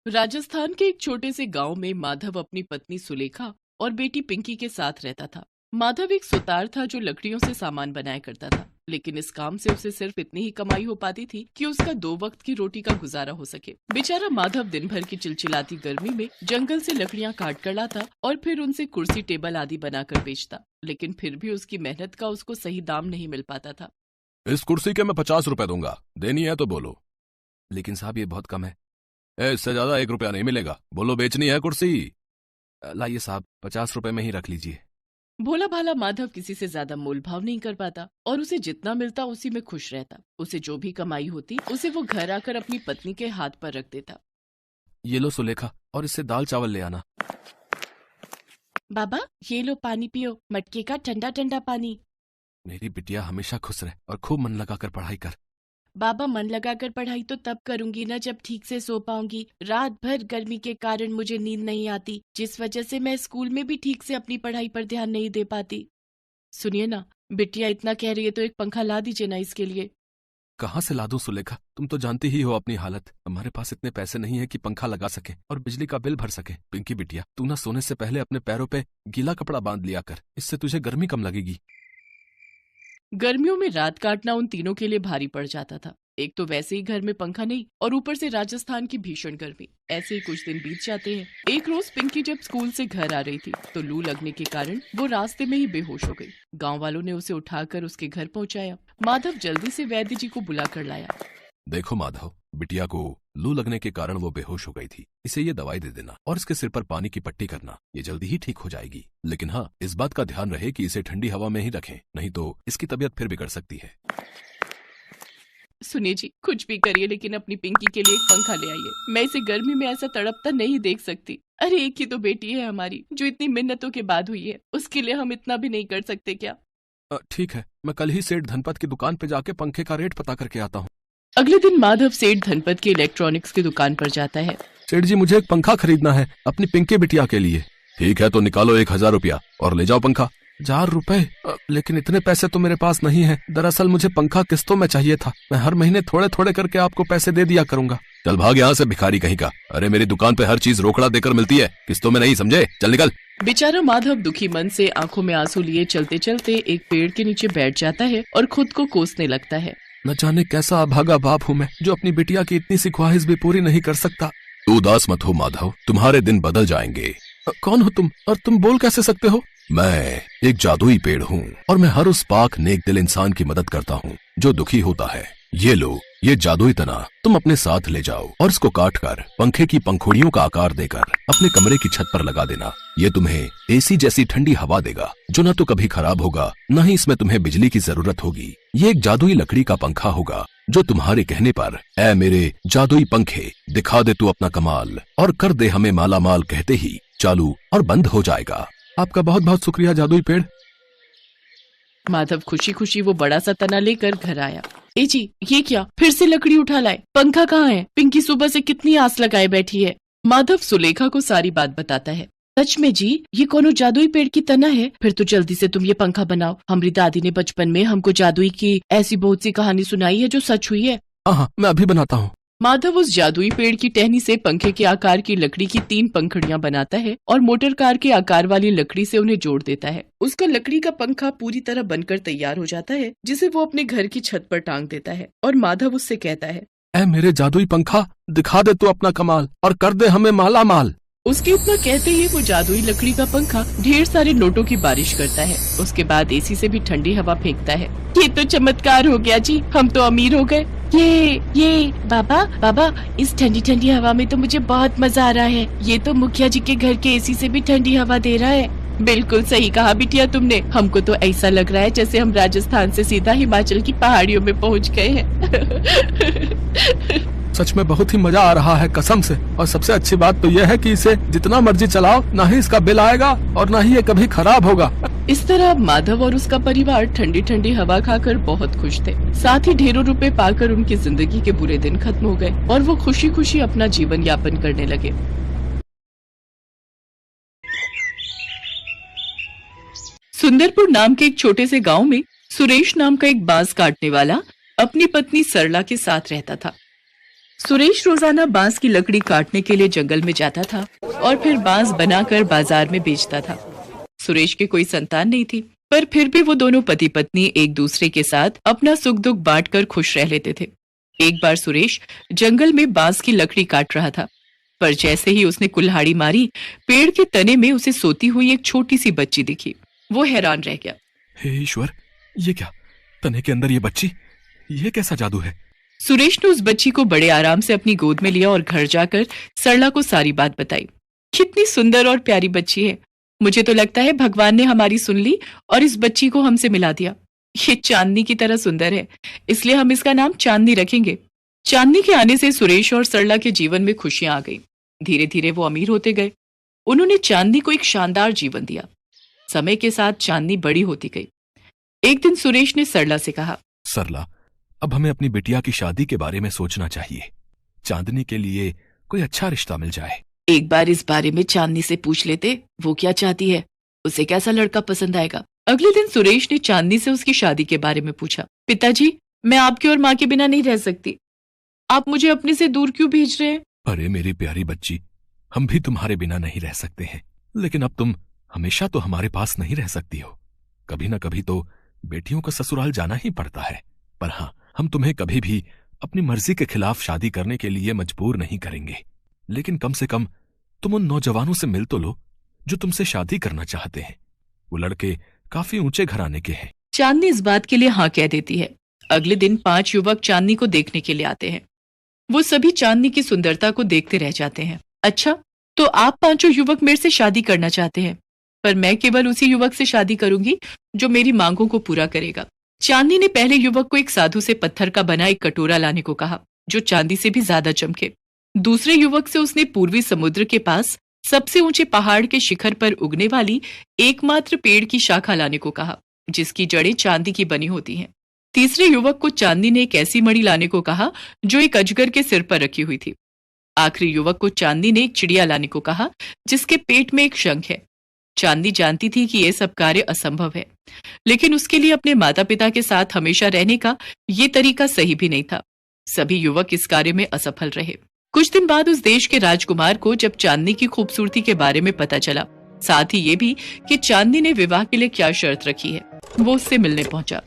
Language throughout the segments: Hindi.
राजस्थान के एक छोटे से गांव में माधव अपनी पत्नी सुलेखा और बेटी पिंकी के साथ रहता था। माधव एक सुतार था जो लकड़ियों से सामान बनाया करता था, लेकिन इस काम से उसे सिर्फ इतनी ही कमाई हो पाती थी कि उसका 2 वक्त की रोटी का गुजारा हो सके। बेचारा माधव दिन भर की चिलचिलाती गर्मी में जंगल से लकड़ियां काट कर लाता और फिर उनसे कुर्सी टेबल आदि बनाकर बेचता, लेकिन फिर भी उसकी मेहनत का उसको सही दाम नहीं मिल पाता था। इस कुर्सी के मैं 50 रुपए दूंगा, देनी है तो बोलो। लेकिन साहब ये बहुत कम है। इससे ज्यादा 1 रुपया नहीं मिलेगा, बोलो बेचनी है कुर्सी। लाइए साहब 50 रुपए में ही रख लीजिए। भोला भाला माधव किसी से ज्यादा मोल भाव नहीं कर पाता और उसे जितना मिलता उसी में खुश रहता। उसे जो भी कमाई होती उसे वो घर आकर अपनी पत्नी के हाथ पर रख देता। ये लो सुलेखा, और इससे दाल चावल ले आना। बाबा ये लो पानी पियो, मटके का ठंडा ठंडा पानी। मेरी बिटिया हमेशा खुश रहे और खूब मन लगाकर पढ़ाई कर। बाबा मन लगाकर पढ़ाई तो तब करूंगी ना जब ठीक से सो पाऊंगी। रात भर गर्मी के कारण मुझे नींद नहीं आती, जिस वजह से मैं स्कूल में भी ठीक से अपनी पढ़ाई पर ध्यान नहीं दे पाती। सुनिए ना, बिटिया इतना कह रही है तो एक पंखा ला दीजिए ना इसके लिए। कहाँ से ला दूं सुलेखा, तुम तो जानती ही हो अपनी हालत। हमारे पास इतने पैसे नहीं है कि पंखा लगा सके और बिजली का बिल भर सके। पिंकी बिटिया, तू ना सोने से पहले अपने पैरों पे गीला कपड़ा बांध लिया कर, इससे तुझे गर्मी कम लगेगी। गर्मियों में रात काटना उन तीनों के लिए भारी पड़ जाता था। एक तो वैसे ही घर में पंखा नहीं और ऊपर से राजस्थान की भीषण गर्मी। ऐसे ही कुछ दिन बीत जाते हैं। एक रोज पिंकी जब स्कूल से घर आ रही थी तो लू लगने के कारण वो रास्ते में ही बेहोश हो गई। गांव वालों ने उसे उठाकर उसके घर पहुंचाया। माधव जल्दी से वैद्य जी को बुला कर लाया। देखो माधव, बिटिया को लू लगने के कारण वो बेहोश हो गई थी। इसे ये दवाई दे देना और इसके सिर पर पानी की पट्टी करना, ये जल्दी ही ठीक हो जाएगी। लेकिन हाँ, इस बात का ध्यान रहे कि इसे ठंडी हवा में ही रखें, नहीं तो इसकी तबीयत फिर बिगड़ सकती है। सुनिए जी, कुछ भी करिए लेकिन अपनी पिंकी के लिए एक पंखा ले आइए। मैं इसे गर्मी में ऐसा तड़पता नहीं देख सकती। अरे एक ही तो बेटी है हमारी जो इतनी मिन्नतों के बाद हुई है, उसके लिए हम इतना भी नहीं कर सकते क्या? ठीक है, मैं कल ही सेठ धनपत की दुकान पे जाके पंखे का रेट पता करके आता हूँ। अगले दिन माधव सेठ धनपत की इलेक्ट्रॉनिक्स की दुकान पर जाता है। सेठ जी, मुझे एक पंखा खरीदना है अपनी पिंकी बिटिया के लिए। ठीक है, तो निकालो 1000 रुपया और ले जाओ पंखा। 1000 रुपए? लेकिन इतने पैसे तो मेरे पास नहीं है। दरअसल मुझे पंखा किस्तों में चाहिए था। मैं हर महीने थोड़े थोड़े करके आपको पैसे दे दिया करूंगा। चल भाग यहाँ से भिखारी कहीं का। अरे मेरी दुकान पे हर चीज रोकड़ा देकर मिलती है, किस्तों में नहीं, समझे? चल निकल। बेचारा माधव दुखी मन से आंखों में आंसू लिए चलते चलते एक पेड़ के नीचे बैठ जाता है और खुद को कोसने लगता है। न जाने कैसा अभागा बाप हूँ मैं, जो अपनी बिटिया की इतनी सी ख्वाहिश भी पूरी नहीं कर सकता। तू उदास मत हो माधव, तुम्हारे दिन बदल जाएंगे। कौन हो तुम और तुम बोल कैसे सकते हो? मैं एक जादुई पेड़ हूँ और मैं हर उस पाक नेक दिल इंसान की मदद करता हूँ जो दुखी होता है। ये लो, ये जादुई तना तुम अपने साथ ले जाओ और इसको काट कर पंखे की पंखुड़ियों का आकार देकर अपने कमरे की छत पर लगा देना। ये तुम्हें एसी जैसी ठंडी हवा देगा जो न तो कभी खराब होगा, न ही इसमें तुम्हें बिजली की जरूरत होगी। ये एक जादुई लकड़ी का पंखा होगा जो तुम्हारे कहने पर, ऐ मेरे जादुई पंखे, दिखा दे तू अपना कमाल और कर दे हमें माला माल, कहते ही चालू और बंद हो जाएगा। आपका बहुत बहुत शुक्रिया जादुई पेड़। माधव खुशी खुशी वो बड़ा सा तना लेकर घर आया। ए जी, ये क्या, फिर से लकड़ी उठा लाए? पंखा कहाँ है? पिंकी सुबह से कितनी आस लगाए बैठी है। माधव सुलेखा को सारी बात बताता है। सच में जी, ये कोनो जादुई पेड़ की तना है? फिर तो जल्दी से तुम ये पंखा बनाओ। हमारी दादी ने बचपन में हमको जादुई की ऐसी बहुत सी कहानी सुनाई है जो सच हुई है। हाँ, मैं अभी बनाता हूँ। माधव उस जादुई पेड़ की टहनी से पंखे के आकार की लकड़ी की 3 पंखुड़ियां बनाता है और मोटर कार के आकार वाली लकड़ी से उन्हें जोड़ देता है। उसका लकड़ी का पंखा पूरी तरह बनकर तैयार हो जाता है, जिसे वो अपने घर की छत पर टांग देता है और माधव उससे कहता है, ऐ मेरे जादुई पंखा, दिखा दे तू अपना कमाल और कर दे हमें माला माल। उसके इतना कहते ही वो जादुई लकड़ी का पंखा ढेर सारे नोटों की बारिश करता है। उसके बाद एसी से भी ठंडी हवा फेंकता है। ये तो चमत्कार हो गया जी, हम तो अमीर हो गए। ये बाबा, इस ठंडी ठंडी हवा में तो मुझे बहुत मजा आ रहा है। ये तो मुखिया जी के घर के एसी से भी ठंडी हवा दे रहा है। बिल्कुल सही कहा बिटिया तुमने। हमको तो ऐसा लग रहा है जैसे हम राजस्थान से सीधा हिमाचल की पहाड़ियों में पहुंच गए हैं। सच में बहुत ही मजा आ रहा है कसम से। और सबसे अच्छी बात तो यह है कि इसे जितना मर्जी चलाओ, ना ही इसका बिल आएगा और ना ही ये कभी खराब होगा। इस तरह माधव और उसका परिवार ठंडी ठंडी हवा खाकर बहुत खुश थे। साथ ही ढेरों रुपए पाकर उनकी जिंदगी के बुरे दिन खत्म हो गए और वो खुशी खुशी अपना जीवन यापन करने लगे। सुंदरपुर नाम के एक छोटे से गांव में सुरेश नाम का एक बांस काटने वाला अपनी पत्नी सरला के साथ रहता था। सुरेश रोजाना बांस की लकड़ी काटने के लिए जंगल में जाता था और फिर बांस बनाकर बाजार में बेचता था। सुरेश के कोई संतान नहीं थी, पर फिर भी वो दोनों पति पत्नी एक दूसरे के साथ अपना सुख दुख बांटकर खुश रह लेते थे। एक बार सुरेश जंगल में बांस की लकड़ी काट रहा था, पर जैसे ही उसने कुल्हाड़ी मारी, पेड़ के तने में उसे सोती हुई एक छोटी सी बच्ची दिखी। वो हैरान रह गया। हे ईश्वर, ये क्या? तने के अंदर ये बच्ची? ये कैसा जादू है? सुरेश ने उस बच्ची को बड़े आराम से अपनी गोद में लिया और घर जाकर सरला को सारी बात बताई। कितनी सुंदर और प्यारी बच्ची है। मुझे तो लगता है भगवान ने हमारी सुन ली और इस बच्ची को हमसे मिला दिया। ये चांदनी की तरह सुंदर है, इसलिए हम इसका नाम चांदनी रखेंगे। चांदनी के आने से सुरेश और सरला के जीवन में खुशियां आ गई। धीरे धीरे वो अमीर होते गए। उन्होंने चांदनी को एक शानदार जीवन दिया। समय के साथ चांदनी बड़ी होती गई। एक दिन सुरेश ने सरला से कहा, सरला, अब हमें अपनी बिटिया की शादी के बारे में सोचना चाहिए। चांदनी के लिए कोई अच्छा रिश्ता मिल जाए। एक बार इस बारे में चांदनी से पूछ लेते, वो क्या चाहती है, उसे कैसा लड़का पसंद आएगा। अगले दिन सुरेश ने चांदनी से उसकी शादी के बारे में पूछा। पिताजी, मैं आपके और माँ के बिना नहीं रह सकती। आप मुझे अपने से दूर क्यों भेज रहे हैं? अरे मेरी प्यारी बच्ची, हम भी तुम्हारे बिना नहीं रह सकते हैं, लेकिन अब तुम हमेशा तो हमारे पास नहीं रह सकती हो। कभी न कभी तो बेटियों को ससुराल जाना ही पड़ता है। पर हाँ, हम तुम्हें कभी भी अपनी मर्जी के खिलाफ शादी करने के लिए मजबूर नहीं करेंगे। लेकिन कम से कम तुम उन नौजवानों से मिल तो लो जो तुमसे शादी करना चाहते हैं। वो लड़के काफी ऊंचे घराने के हैं। चांदनी इस बात के लिए हाँ कह देती है। अगले दिन 5 युवक चांदनी को देखने के लिए आते हैं। वो सभी चांदनी की सुंदरता को देखते रह जाते हैं। अच्छा, तो आप 5 युवक मेरे से शादी करना चाहते हैं, पर मैं केवल उसी युवक से शादी करूंगी जो मेरी मांगों को पूरा करेगा। चांदनी ने पहले युवक को एक साधु से पत्थर का बना एक कटोरा लाने को कहा, जो चांदी से भी ज्यादा चमके। दूसरे युवक से उसने पूर्वी समुद्र के पास सबसे ऊंचे पहाड़ के शिखर पर उगने वाली एकमात्र पेड़ की शाखा लाने को कहा, जिसकी जड़ें चांदी की बनी होती हैं। तीसरे युवक को चांदनी ने एक ऐसी मणि लाने को कहा जो एक अजगर के सिर पर रखी हुई थी। आखिरी युवक को चांदनी ने एक चिड़िया लाने को कहा जिसके पेट में एक शंख है। चांदनी जानती थी कि यह सब कार्य असंभव है, लेकिन उसके लिए अपने माता पिता के साथ हमेशा रहने का ये तरीका सही भी नहीं था। सभी युवक इस कार्य में असफल रहे। कुछ दिन बाद उस देश के राजकुमार को जब चांदनी की खूबसूरती के बारे में पता चला, साथ ही ये भी कि चांदनी ने विवाह के लिए क्या शर्त रखी है, वो उससे मिलने पहुंचा।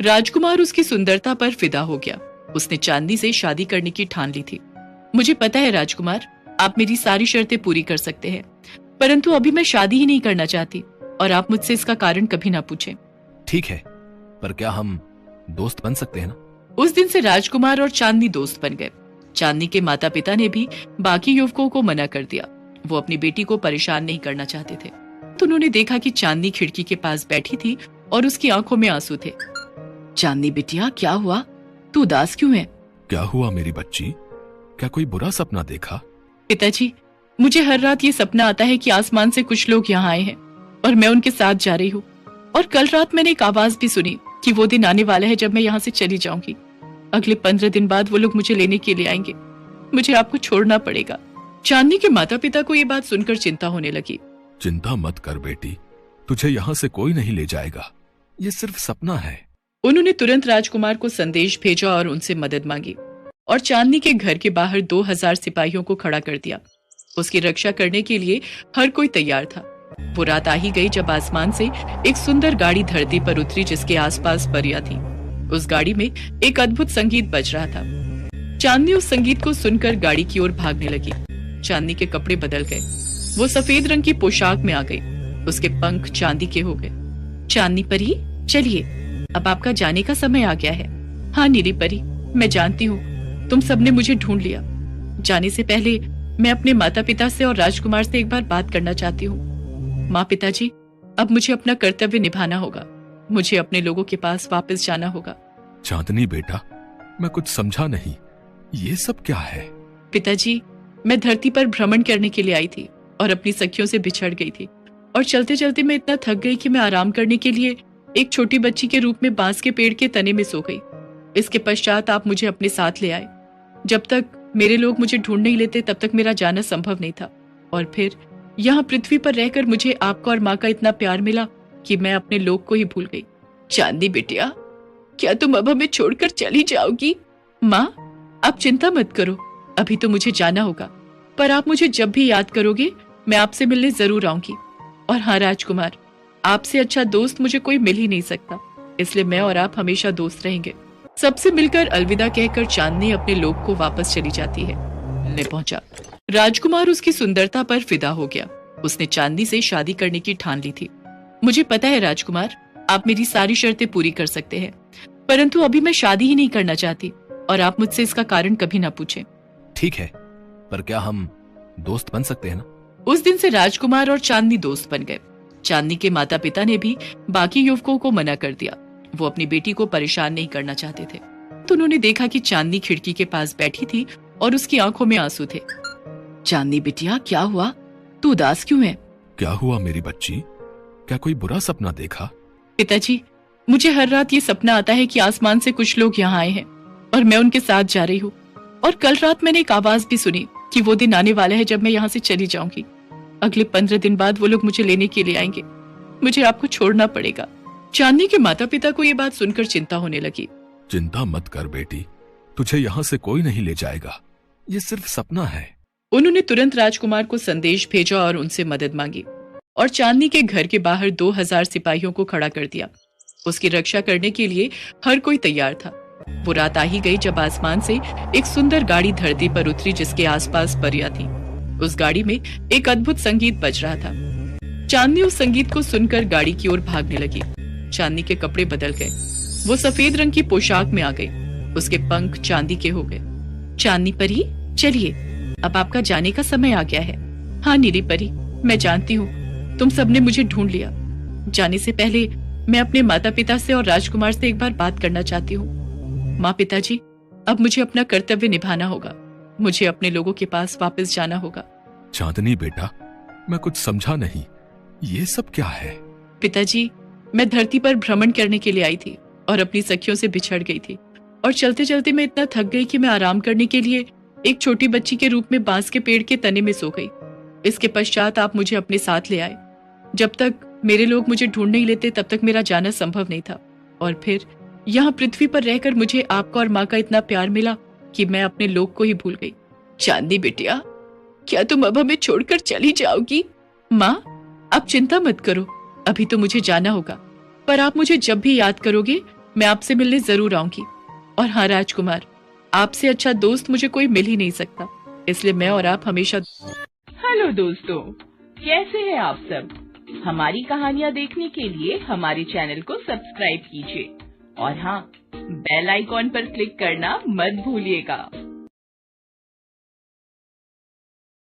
राजकुमार उसकी सुंदरता पर फिदा हो गया। उसने चांदनी से शादी करने की ठान ली थी। मुझे पता है राजकुमार, आप मेरी सारी शर्तें पूरी कर सकते हैं, परंतु अभी मैं शादी ही नहीं करना चाहती और आप मुझसे इसका कारण कभी ना पूछें। ठीक है, पर क्या हम दोस्त बन सकते हैं ना? उस दिन से राजकुमार और चांदनी दोस्त बन गए। चांदनी के माता पिता ने भी बाकी युवकों को मना कर दिया। वो अपनी बेटी को परेशान नहीं करना चाहते थे। तो उन्होंने देखा कि चांदनी खिड़की के पास बैठी थी और उसकी आंखों में आंसू थे। चांदनी बिटिया, क्या हुआ? तू उदास क्यों है? क्या हुआ मेरी बच्ची? क्या कोई बुरा सपना देखा? पिताजी, मुझे हर रात ये सपना आता है कि आसमान से कुछ लोग यहाँ आए हैं और मैं उनके साथ जा रही हूँ। और कल रात मैंने एक आवाज भी सुनी कि वो दिन आने वाला है जब मैं यहाँ से चली जाऊंगी। अगले 15 दिन बाद वो लोग मुझे लेने के लिए आएंगे। मुझे आपको छोड़ना पड़ेगा। चांदनी के माता पिता को ये बात सुनकर चिंता होने लगी। चिंता मत कर बेटी, तुझे यहाँ से कोई नहीं ले जाएगा। ये सिर्फ सपना है। उन्होंने तुरंत राजकुमार को संदेश भेजा और उनसे मदद मांगी और चांदनी के घर के बाहर 2000 सिपाहियों को खड़ा कर दिया। उसकी रक्षा करने के लिए हर कोई तैयार था। वो रात आ ही गई जब आसमान से एक सुंदर गाड़ी धरती पर उतरी जिसके आसपास परियां थी। उस गाड़ी में एक अद्भुत संगीत बज रहा था। चांदनी उस संगीत को सुनकर गाड़ी की ओर भागने लगी। चांदनी के कपड़े बदल गए। वो सफेद रंग की पोशाक में आ गई। उसके पंख चांदी के हो गए। चांदनी परी, चलिए, अब आपका जाने का समय आ गया है। हाँ नीली परी, मैं जानती हूँ तुम सबने मुझे ढूंढ लिया। जाने से पहले मैं अपने माता पिता से और राजकुमार से एक बार बात करना चाहती हूँ। माँ, पिताजी, अब मुझे अपना कर्तव्य निभाना होगा। मुझे अपने लोगों के पास वापस जाना होगा। चांदनी बेटा, मैं कुछ समझा नहीं, ये सब क्या है? पिताजी, मैं धरती पर भ्रमण करने के लिए आई थी और अपनी सखियों से बिछड़ गई थी और चलते चलते मैं इतना थक गई कि मैं आराम करने के लिए एक छोटी बच्ची के रूप में बांस के पेड़ के तने में सो गई। इसके पश्चात आप मुझे अपने साथ ले आए। जब तक मेरे लोग मुझे ढूंढ नहीं लेते तब तक मेरा जाना संभव नहीं था, और फिर यहाँ पृथ्वी पर रहकर मुझे आपका और माँ का इतना प्यार मिला कि मैं अपने लोग को ही भूल गई। चांदनी बिटिया, क्या तुम अब हमें छोड़कर चली जाओगी? माँ, आप चिंता मत करो, अभी तो मुझे जाना होगा, पर आप मुझे जब भी याद करोगे मैं आपसे मिलने जरूर आऊंगी। और हाँ राजकुमार, आपसे अच्छा दोस्त मुझे कोई मिल ही नहीं सकता, इसलिए मैं और आप हमेशा दोस्त रहेंगे। सबसे मिलकर अलविदा कहकर चांदनी अपने लोक को वापस चली जाती है। ने पहुंचा। राजकुमार उसकी सुंदरता पर फिदा हो गया। उसने चांदनी से शादी करने की ठान ली थी। मुझे पता है राजकुमार, आप मेरी सारी शर्तें पूरी कर सकते हैं, परंतु अभी मैं शादी ही नहीं करना चाहती और आप मुझसे इसका कारण कभी ना पूछें। ठीक है, पर क्या हम दोस्त बन सकते हैं ना? उस दिन से राजकुमार और चांदनी दोस्त बन गए। चांदनी के माता पिता ने भी बाकी युवकों को मना कर दिया। वो अपनी बेटी को परेशान नहीं करना चाहते थे। तो उन्होंने देखा कि चांदनी खिड़की के पास बैठी थी और उसकी आंखों में आंसू थे। चांदनी बिटिया, क्या हुआ? तू उदास क्यों है? क्या हुआ मेरी बच्ची? क्या कोई बुरा सपना देखा? पिताजी, मुझे हर रात ये सपना आता है कि आसमान से कुछ लोग यहाँ आए हैं और मैं उनके साथ जा रही हूँ। और कल रात मैंने एक आवाज भी सुनी कि वो दिन आने वाला है जब मैं यहाँ से चली जाऊंगी। अगले 15 दिन बाद वो लोग मुझे लेने के लिए आएंगे। मुझे आपको छोड़ना पड़ेगा। चांदनी के माता पिता को ये बात सुनकर चिंता होने लगी। चिंता मत कर बेटी, तुझे यहाँ से कोई नहीं ले जाएगा। ये सिर्फ सपना है। उन्होंने तुरंत राजकुमार को संदेश भेजा और उनसे मदद मांगी और चांदनी के घर के बाहर 2000 सिपाहियों को खड़ा कर दिया। उसकी रक्षा करने के लिए हर कोई तैयार था। वो रात आ ही गई जब आसमान से एक सुंदर गाड़ी धरती पर उतरी जिसके आसपास परियां थी। उस गाड़ी में एक अद्भुत संगीत बज रहा था। चांदनी उस संगीत को सुनकर गाड़ी की ओर भागने लगी। चांदनी के कपड़े बदल गए। वो सफेद रंग की पोशाक में आ गई। उसके पंख चांदी के हो गए। चांदनी परी, चलिए, अब आपका जाने का समय आ गया है। हाँ नीली परी, मैं जानती हूँ तुम सबने मुझे ढूंढ लिया। जाने से पहले मैं अपने माता पिता से और राजकुमार से एक बार बात करना चाहती हूँ। माँ, पिताजी, अब मुझे अपना कर्तव्य निभाना होगा। मुझे अपने लोगों के पास वापस जाना होगा। चांदनी बेटा, मैं कुछ समझा नहीं, ये सब क्या है? पिताजी, मैं धरती पर भ्रमण करने के लिए आई थी और अपनी सखियों से बिछड़ गई थी और चलते चलते मैं इतना थक गई कि मैं आराम करने के लिए एक छोटी बच्ची के रूप में बांस के पेड़ के तने में सो गई। इसके पश्चात आप मुझे अपने साथ ले आए। जब तक मेरे लोग मुझे ढूंढ नहीं लेते तब तक मेरा जाना संभव नहीं था। और फिर यहाँ पृथ्वी पर रहकर मुझे आपका और माँ का इतना प्यार मिला कि मैं अपने लोग को ही भूल गई। चांदनी बिटिया, क्या तुम अब हमें छोड़कर चली जाओगी? माँ, आप चिंता मत करो, अभी तो मुझे जाना होगा, पर आप मुझे जब भी याद करोगे मैं आपसे मिलने जरूर आऊंगी। और हाँ राजकुमार, आपसे अच्छा दोस्त मुझे कोई मिल ही नहीं सकता, इसलिए मैं और आप हमेशा। हेलो दोस्तों, कैसे हैं आप सब? हमारी कहानियाँ देखने के लिए हमारे चैनल को सब्सक्राइब कीजिए और हाँ, बेल आइकॉन पर क्लिक करना मत भूलिएगा।